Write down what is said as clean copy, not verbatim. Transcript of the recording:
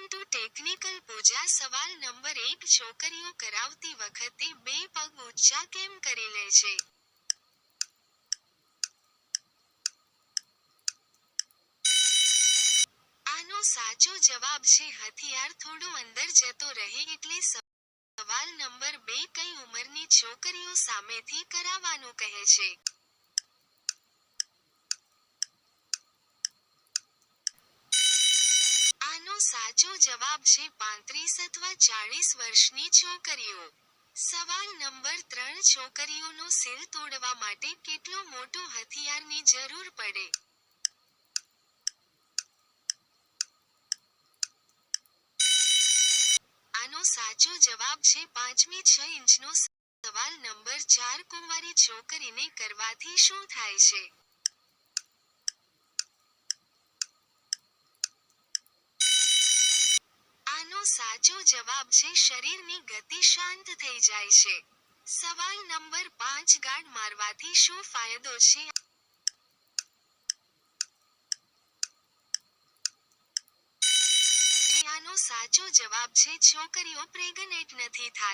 Welcome to technical પૂજા. સવાલ number 1, છોકરીઓ કરાવતી વખતે બે પગ ઊંચા કેમ કરી લે છે? આનો સાચો જવાબ છે હથિયાર થોડું અંદર જતો રહે એટલે. સવાલ નંબર 2, કઈ ઉંમરની છોકરીઓ સામેથી કરાવવાનું કહે છે? આનો સાચો જવાબ છે 35 અથવા 40 વર્ષની છોકરીઓ. સવાલ નંબર 3, છોકરીઓનો સિલ તોડવા માટે કેટલો મોટો હથિયારની જરૂર પડે? આનો સાચો જવાબ છે 5મી 6 ઇંચનો. સવાલ નંબર 4, કુંવારી છોકરીને કરવાથી શું થાય છે? આનો સાચો જવાબ છે શરીરની ગતિ શાંત થઈ જાય છે. સવાલ નંબર 5, ગાળ મારવાથી શું ફાયદો છે? આનો સાચો જવાબ છે છોકરીઓ પ્રેગ્નેન્ટ નથી થતી.